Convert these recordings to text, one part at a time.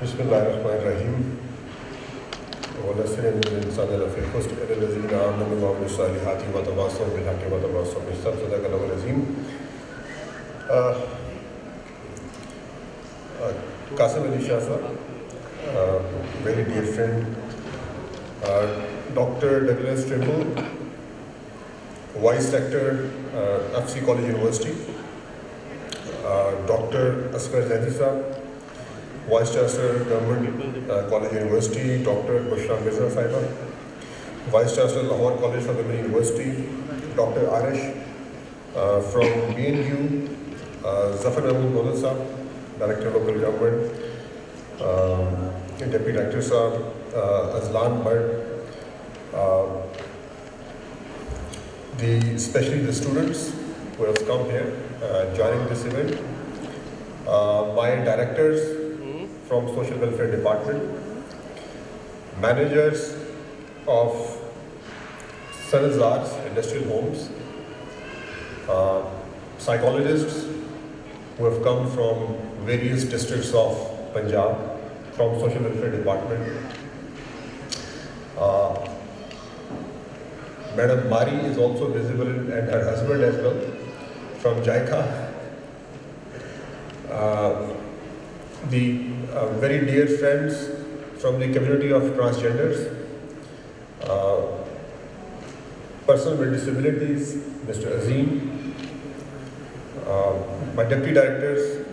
Bismillahirrahmanirrahim. ونسر الإنسان لفي خسر إلا الذين آمنوا وعملوا الصالحات وتواصوا بالحق وتواصوا بالصبر صدق الله العظيم. Qasim Ali Shah sir, very dear friend, Dr. Douglas Trimble, Vice Rector, FC College University, Dr. Asghar Zaidi sir, Vice Chancellor, Government College University, Dr. Bushra Mirza Sahiba, Vice Chancellor, Lahore College for Women University, Dr. Arish from BNU, Zafar Mahmood Molan Sahab, Director of Local Government, Deputy Director Sahab, Azlan Bhatt, especially the students who have come here joining this event, my directors from Social Welfare Department, managers of Sanazars Industrial Homes, psychologists who have come from various districts of Punjab from Social Welfare Department. Madam Mari is also visible and her husband as well from JICA. The very dear friends from the community of transgenders, person with disabilities, Mr. Azim, my deputy directors,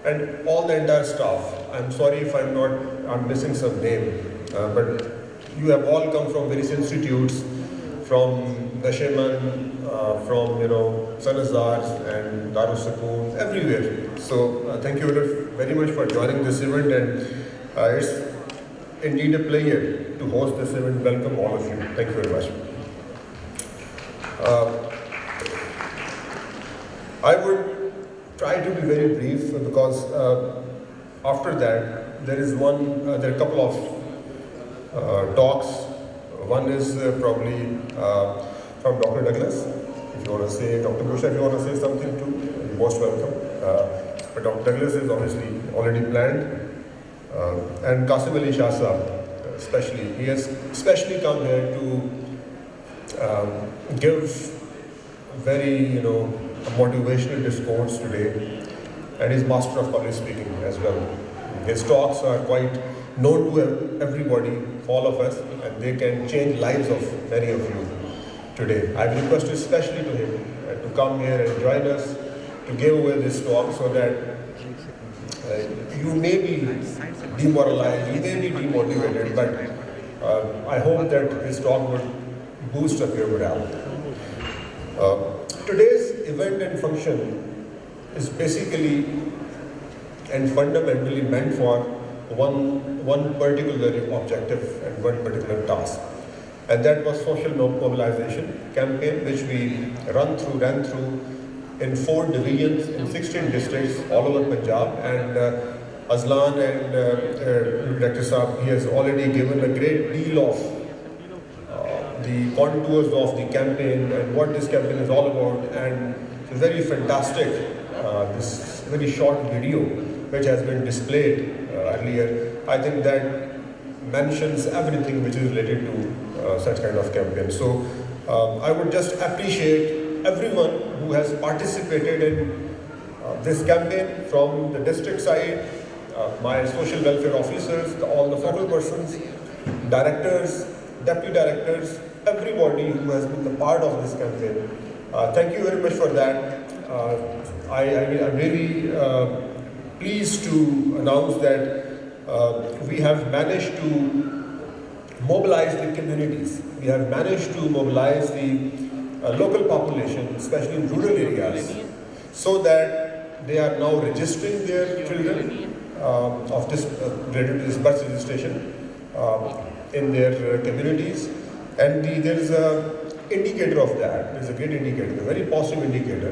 and all the entire staff. I'm sorry if I'm missing some name, but you have all come from various institutes, from Nasheman, from Sanazars and Darus Sukoon, everywhere. So thank you very much for joining this event, and it's indeed a pleasure to host this event. Welcome all of you. Thank you very much. I would try to be very brief because after that there are a couple of talks. One is probably from Dr. Douglas. If you want to say, Dr. Bush, if you want to say something too, you're most welcome. But Dr. Douglas is obviously already planned. And Qasim Ali Shah Sahab, especially, he has especially come here to give very, a motivational discourse today, and he's master of public speaking as well. His talks are quite known to everybody, all of us, and they can change lives of many of you today. I've requested especially to him to come here and join us to give away this talk so that you may be demoralized, you may be demotivated, but I hope that this talk will boost up your morale. Today's event and function is basically and fundamentally meant for one particular objective and one particular task, and that was social mobilization campaign, which we ran through in 4 divisions in 16 districts all over Punjab. And Azlan and Director Saab, he has already given a great deal of the contours of the campaign and what this campaign is all about, and it's very fantastic, this very short video which has been displayed earlier. I think that mentions everything which is related to such kind of campaign. So I would just appreciate everyone who has participated in this campaign from the district side, my social welfare officers, all the focal persons, directors, deputy directors, everybody who has been a part of this campaign. Thank you very much for that. I'm really pleased to announce that we have managed to mobilize the communities. We have managed to mobilize the local population, especially in rural areas, so that they are now registering their children of this birth registration in their communities. And there is a indicator of that. There is a great indicator, a very positive indicator,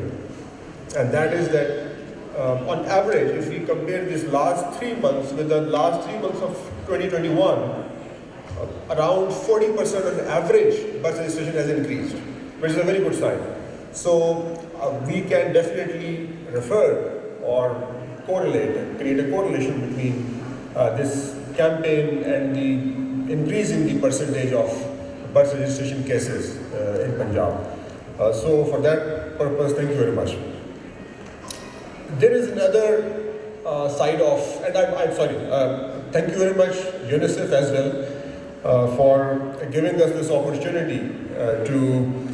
and that is that on average, if we compare this last 3 months with the last 3 months of 2021, around 40% on average birth registration has increased, which is a very good sign. So we can definitely refer or correlate and create a correlation between this campaign and the increase in the percentage of birth registration cases in Punjab. So for that purpose, thank you very much. There is another side of, and I'm sorry, thank you very much UNICEF as well for giving us this opportunity to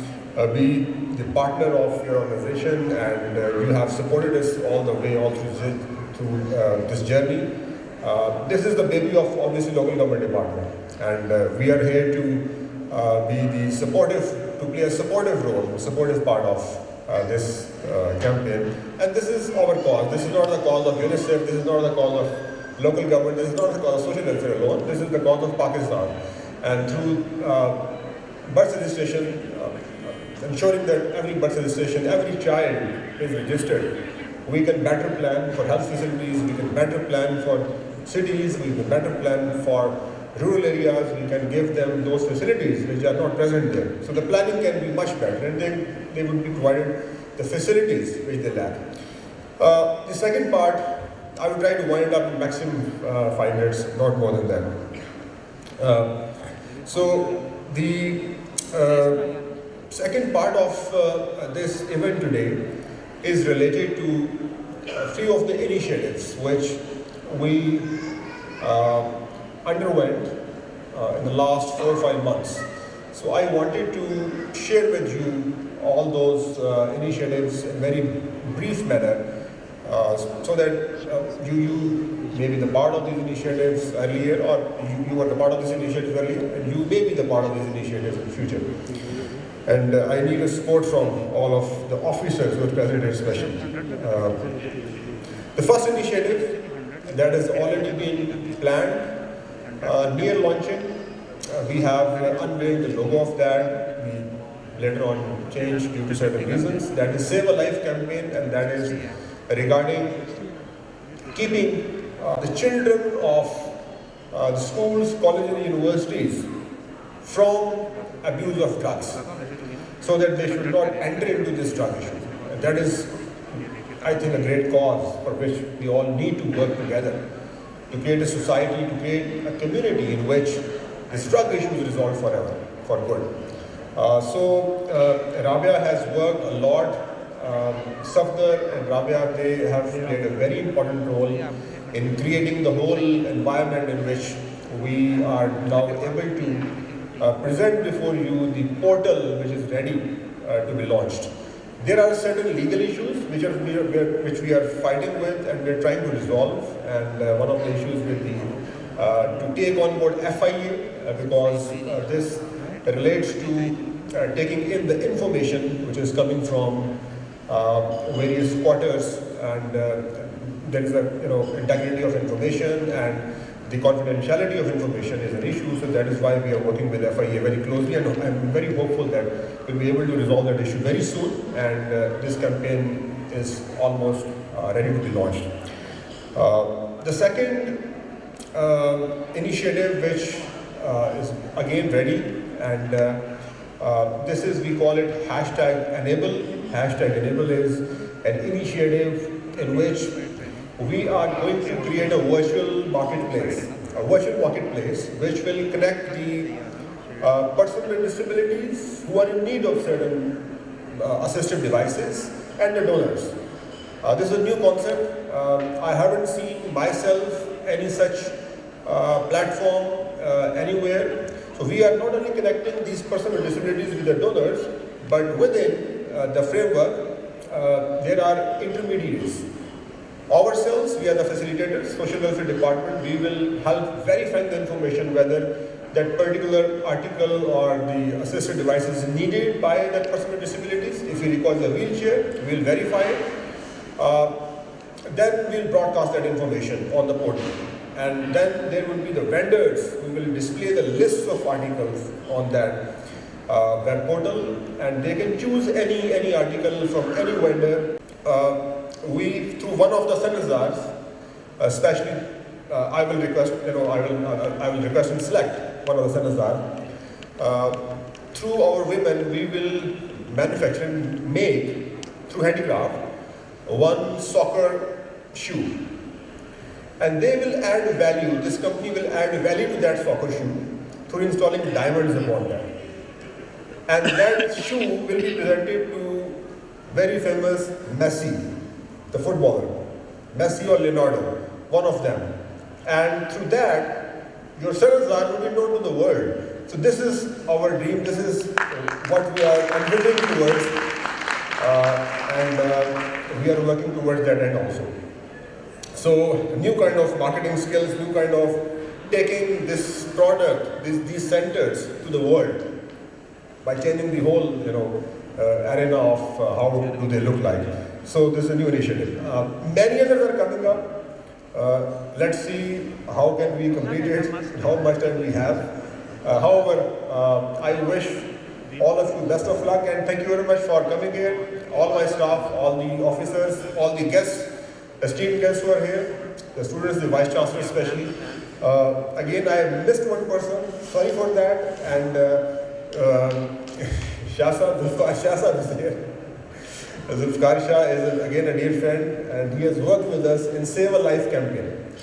be the partner of your organization, and you have supported us all the way, all through this journey. This is the baby of obviously local government department, and we are here to be the supportive, to play a supportive role, supportive part of this campaign. And this is our cause. This is not the cause of UNICEF, this is not the cause of local government, this is not the cause of social welfare alone, this is the cause of Pakistan. And through birth registration, ensuring that every birth registration, every child is registered, we can better plan for health facilities, we can better plan for cities, we can better plan for rural areas, we can give them those facilities which are not present there. So the planning can be much better, and they would be provided the facilities which they lack. The second part, I will try to wind it up in maximum 5 minutes, not more than that. So the second part of this event today is related to a few of the initiatives which we underwent in the last 4 or 5 months. So I wanted to share with you all those initiatives in very brief manner, so that you may be the part of these initiatives earlier, or you were the part of these initiatives earlier, and you may be the part of these initiatives in the future. And I need a support from all of the officers who are present here especially. The first initiative that has already been planned, near launching, we have unveiled the logo of that. We later on changed due to certain reasons. That is Save a Life campaign, and that is regarding keeping the children of the schools, colleges and universities from abuse of drugs, so that they should not enter into this drug issue. And that is, I think, a great cause for which we all need to work together to create a society, to create a community in which this drug issue is resolved forever, for good. Rabia has worked a lot. Safdar and Rabia, they have played a very important role in creating the whole environment in which we are now able to present before you the portal which is ready to be launched. There are certain legal issues which we are fighting with and we are trying to resolve, and one of the issues will be to take on board FIA, because this relates to taking in the information which is coming from various quarters, and there is a integrity of information, and the confidentiality of information is an issue. So that is why we are working with FIA very closely, and I'm very hopeful that we'll be able to resolve that issue very soon, and this campaign is almost ready to be launched. The second initiative which is again ready, and this is, we call it #Enable. #Enable is an initiative in which we are going to create a virtual marketplace which will connect the persons with disabilities who are in need of certain assistive devices and the donors. This is a new concept. I haven't seen myself any such platform anywhere. So we are not only connecting these persons with disabilities with the donors, but within the framework there are intermediaries. Ourselves, we are the facilitators, social welfare department. We will help verify the information whether that particular article or the assistive device is needed by that person with disabilities. If he requires a wheelchair, we will verify it. Then we will broadcast that information on the portal. And then there will be the vendors who will display the lists of articles on that web portal, and they can choose any article from any vendor. We, through one of the Sanazars, especially, I will request and select one of the Sanazar. Through our women, we will manufacture and make, through handicraft, one soccer shoe. And they will add value, this company will add value to that soccer shoe through installing diamonds upon that. And that shoe will be presented to very famous Messi, the footballer, Messi or Leonardo, one of them. And through that, your Sarazar will be known to the world. So this is our dream, this is what we are envisioning towards, and we are working towards that end also. So new kind of marketing skills, new kind of taking this product, these centers to the world by changing the whole, arena of how do they look like. So this is a new initiative. Many others are coming up. Let's see how can we complete it, how much time we have. However, I wish all of you best of luck and thank you very much for coming here. All my staff, all the officers, all the guests, esteemed guests who are here, the students, the Vice Chancellor especially. Again, I missed one person, sorry for that, and Zulfikar Shah is here. Zulfikar Shah is again a dear friend and he has worked with us in Save a Life campaign.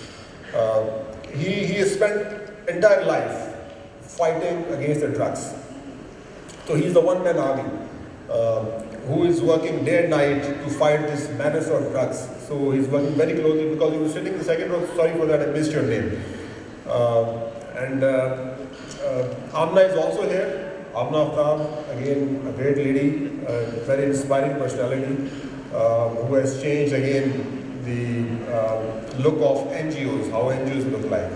He has spent entire life fighting against the drugs. So he's the one-man army who is working day and night to fight this menace of drugs. So he's working very closely because he was sitting in the second row. Sorry for that, I missed your name. Amna is also here. Amna Aftab, again a great lady, very inspiring personality who has changed again the look of NGOs, how NGOs look like.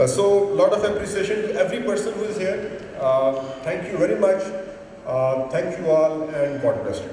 So a lot of appreciation to every person who is here. Thank you very much. Thank you all and God bless you.